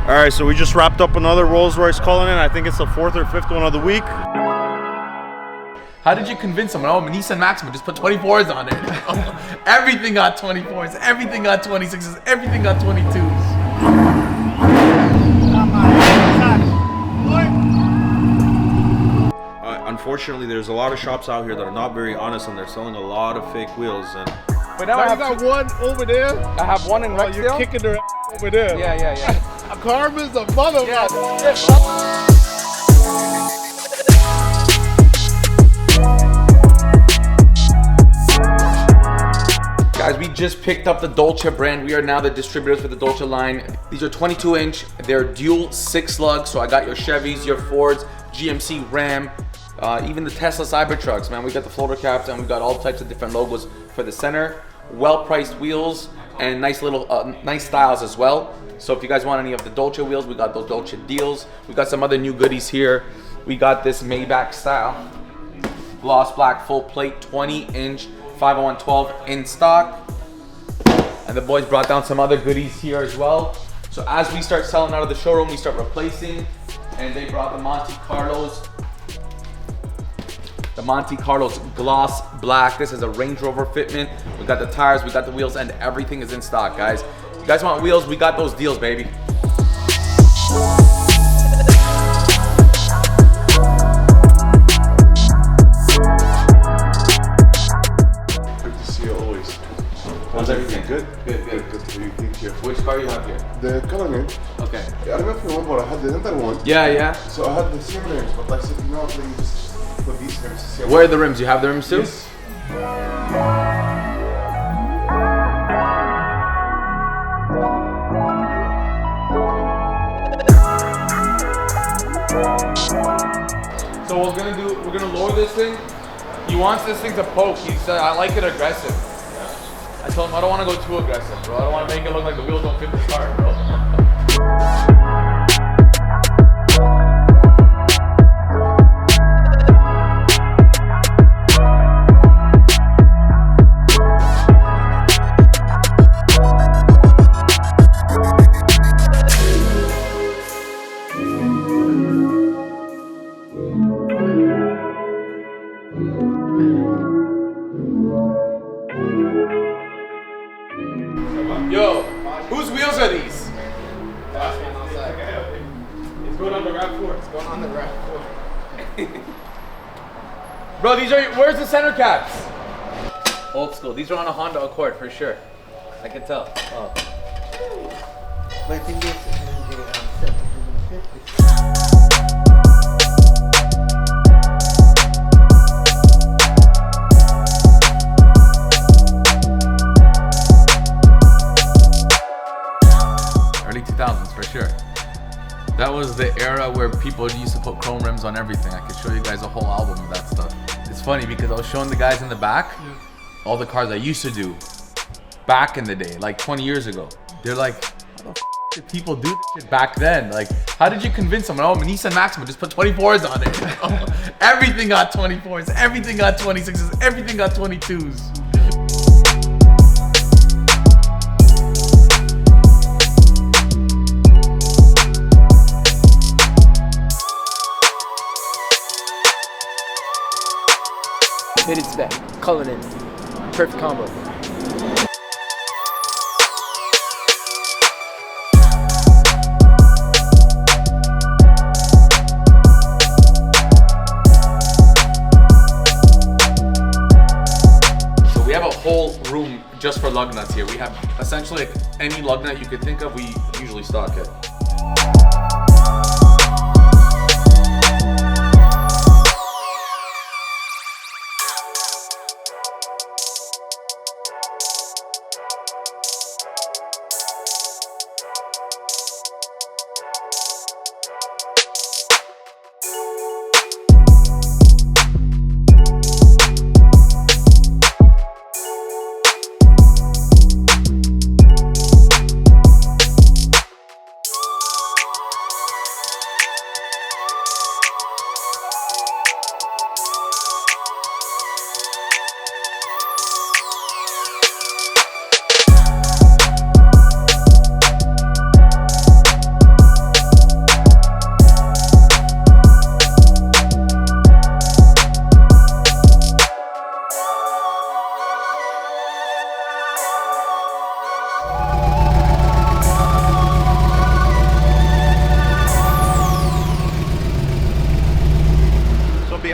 All right, so we just wrapped up another Rolls Royce Cullinan. I think it's the 4th or 5th one of the week. How did you convince someone? Oh, Nissan Maxima, just put 24s on it. Everything got 24s, everything got 26s, everything got 22s. Unfortunately, there's a lot of shops out here that are not very honest, and they're selling a lot of fake wheels. And but now I got one over there. I have one in Rexdale. You're kicking their over there. Yeah. Carmen's a mother. Yeah. Guys, we just picked up the Dolce brand. We are now the distributors for the Dolce line. These are 22-inch. They're dual 6-lug, so I got your Chevys, your Fords, GMC, Ram, even the Tesla Cybertrucks, man. We got the floater caps and we got all types of different logos for the center. Well-priced wheels and nice little, nice styles as well. So if you guys want any of the Dolce wheels, we got those Dolce deals. We got some other new goodies here. We got this Maybach style, gloss black full plate, 20-inch, 501/12 in stock. And the boys brought down some other goodies here as well. So as we start selling out of the showroom, we start replacing. And they brought the Monte Carlos gloss black. This is a Range Rover fitment. We got the tires, we got the wheels, and everything is in stock, guys. If you guys want wheels, we got those deals, baby. Good to see you always. How's everything? Good. Good. Good to be here. Which car you have here? The Cullinan. Okay. I don't know if you remember, I had the other one. Yeah. So I had the same rims, but I said, you know, let me just put these rims to see. Where are the rims? You have the rims too? Yes. So we're gonna lower this thing. He wants this thing to poke. He said, I like it aggressive. I told him I don't want to go too aggressive, bro. I don't want to make it look like the wheels don't fit the car, bro. Yo, whose wheels are these? It's going on the Rav4. It's going on the Rav4. Bro, these are, where's the center caps? Old school. These are on a Honda Accord for sure. I can tell. Oh. But I think this is Early 2000s for sure. That was the era where people used to put chrome rims on everything. I could show you guys a whole album of that stuff. It's funny because I was showing the guys in the back all the cars I used to do back in the day, like 20 years ago. They're like, how the f did people do this shit back then? Like, how did you convince someone? Oh, Nissan Maxima, just put 24s on it. Everything got 24s, everything got 26s, everything got 22s. fitted spec, Cullinans, perfect combo. So we have a whole room just for lug nuts here. We have essentially any lug nut you could think of, we usually stock it.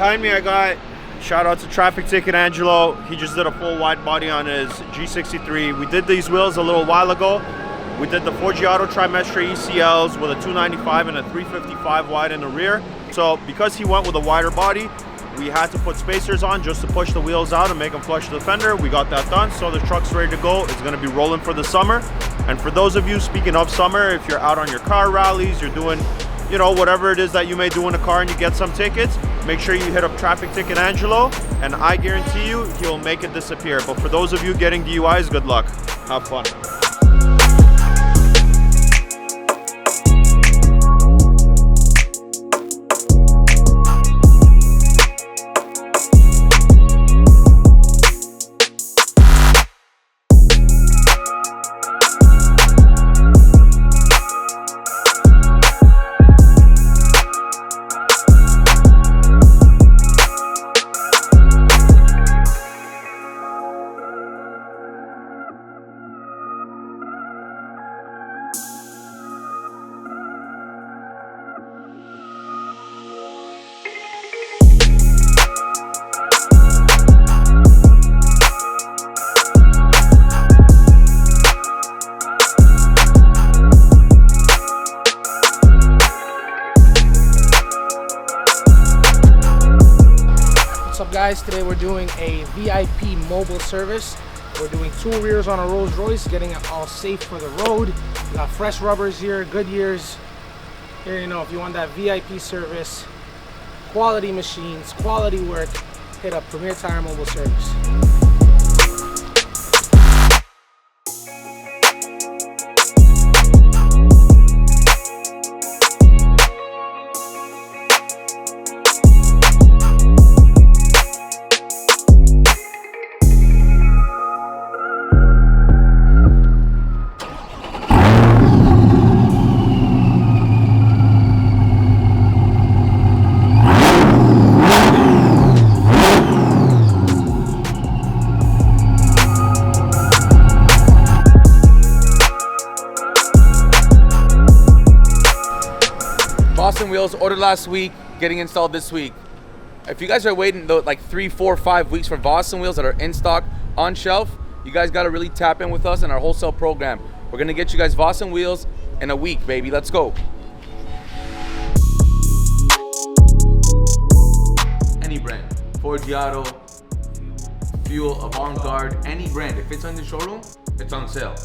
behind me I got, shout out to Traffic Ticket Angelo. He just did a full wide body on his G63. We did these wheels a little while ago. We did the Forgiato trimestre ECLs with a 295 and a 355 wide in the rear. So because he went with a wider body, we had to put spacers on just to push the wheels out and make them flush the fender. We got that done, so the truck's ready to go. It's gonna be rolling for the summer. And for those of you, speaking of summer, if you're out on your car rallies, you're doing, you know, whatever it is that you may do in a car and you get some tickets, make sure you hit up Traffic Ticket Angelo, and I guarantee you, he'll make it disappear. But for those of you getting DUIs, good luck. Have fun. What's up, guys? Today we're doing a VIP mobile service. We're doing 2 rears on a Rolls Royce, getting it all safe for the road. We got fresh rubbers here, Goodyears. Here, you know, if you want that VIP service, quality machines, quality work, hit up Premier Tire Mobile Service. Vossen wheels ordered last week, getting installed this week. If you guys are waiting though, like 3, 4, 5 weeks for Vossen wheels that are in stock on shelf, you guys got to really tap in with us in our wholesale program. We're gonna get you guys Vossen wheels in a week, baby. Let's go. Any brand, Forgiato, Fuel, Avant-Garde, any brand. If it's on the showroom, it's on sale.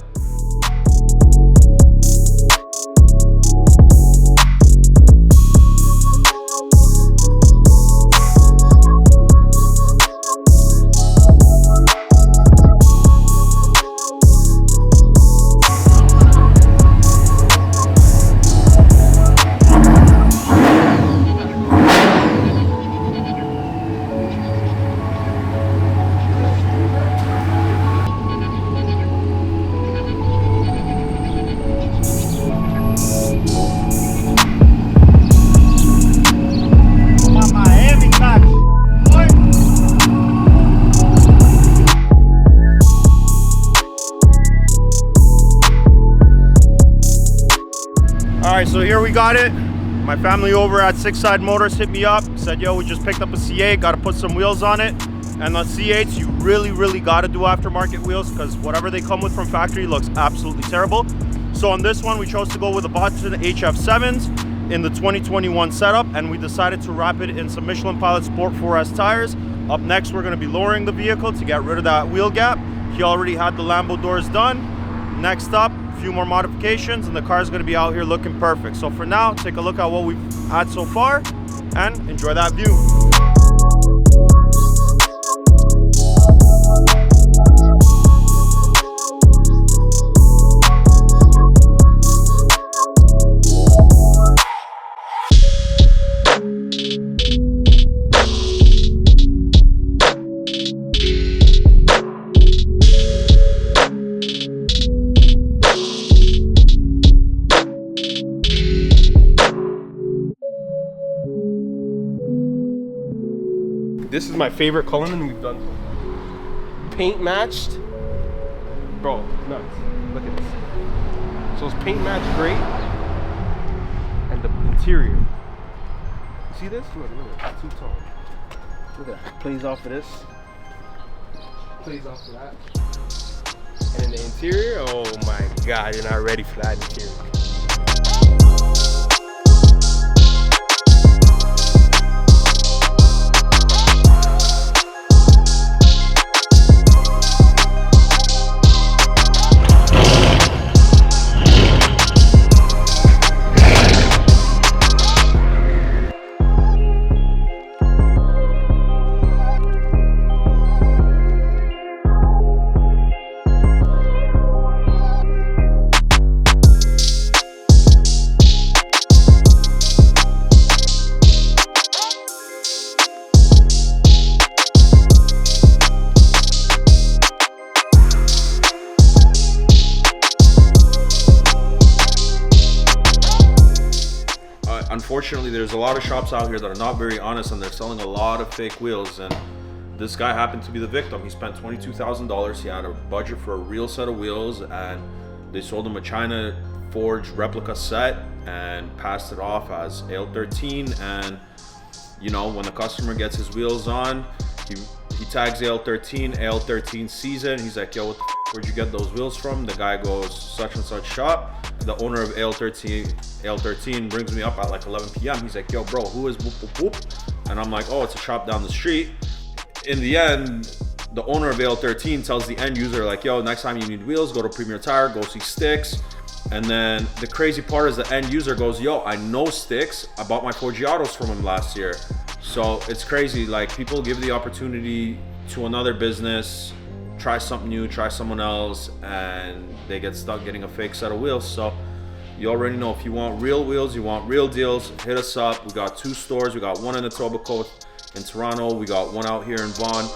All right, so here we got it. My family over at Six Side Motors hit me up, said, yo, we just picked up a C8, got to put some wheels on it. And on C8s, you really got to do aftermarket wheels because whatever they come with from factory looks absolutely terrible. So on this one, we chose to go with the Vossen HF7s in the 2021 setup, and we decided to wrap it in some Michelin Pilot Sport 4S tires. Up next, we're going to be lowering the vehicle to get rid of that wheel gap. He already had the Lambo doors done. Next up, a few more modifications, and the car is going to be out here looking perfect. So for now, take a look at what we've had so far and enjoy that view. This is my favorite Cullinan we've done so far. Paint matched. Bro, nuts. Look at this. So it's paint matched great. And the interior. You see this? Look, it's two-tone. Look at that. Plays off of this. Plays off of that. And in the interior, oh my God, you're not ready for that interior. Unfortunately, there's a lot of shops out here that are not very honest, and they're selling a lot of fake wheels, and this guy happened to be the victim. He spent $22,000. He had a budget for a real set of wheels, and they sold him a China forged replica set and passed it off as AL13. And you know, when the customer gets his wheels on, he tags AL13, AL13 sees it, and he's like, yo, what the f, where'd you get those wheels from? The guy goes, such and such shop. The owner of AL13 brings me up at like 11 p.m. He's like, yo, bro, who is whoop, whoop, whoop? And I'm like, oh, it's a shop down the street. In the end, the owner of AL13 tells the end user, like, yo, next time you need wheels, go to Premier Tire, go see Sticks. And then the crazy part is the end user goes, yo, I know Sticks. I bought my Forgiatos from him last year. So it's crazy. Like, people give the opportunity to another business, try something new, try someone else, and they get stuck getting a fake set of wheels. So you already know, if you want real wheels, you want real deals, hit us up. We got 2 stores. We got one in Etobicoke in Toronto. We got one out here in Vaughan.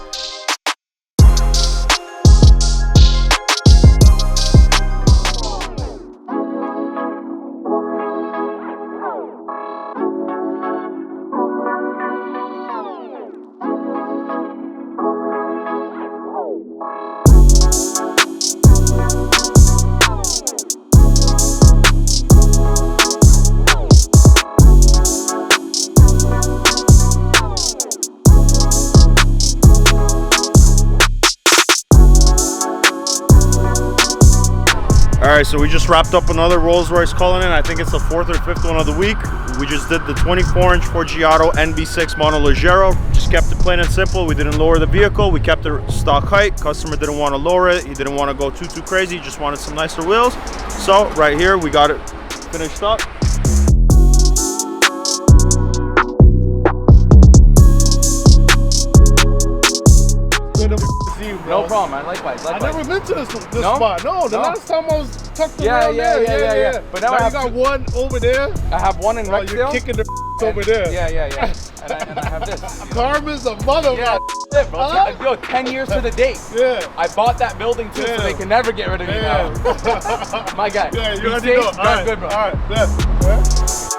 All right, so we just wrapped up another Rolls Royce Cullinan. I think it's the 4th or 5th one of the week. We just did the 24-inch Forgiato NB6 Monoleggero. Just kept it plain and simple. We didn't lower the vehicle. We kept it stock height. Customer didn't want to lower it. He didn't want to go too crazy. He just wanted some nicer wheels. So right here, we got it finished up. No problem, man. Likewise. I never been to this No? spot. No, the last time I was tucked around there. Yeah. But now I got one over there. I have one in You're Rexdale. kicking the over there. Yeah. And I have this. Carmen's a mother. Yeah, that's it, bro. Huh? Yo, 10 years to the date. Yeah. I bought that building too, so they can never get rid of me now. My guy. Yeah, you Be already safe. know. All Drive right, good, bro. all right, yeah.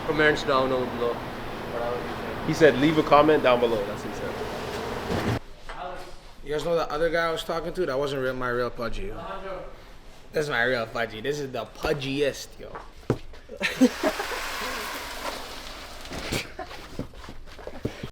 Comments down below. He said, leave a comment down below. That's what he said. You guys know the other guy I was talking to? That wasn't my real pudgy. This is my real pudgy. This is the pudgiest, yo.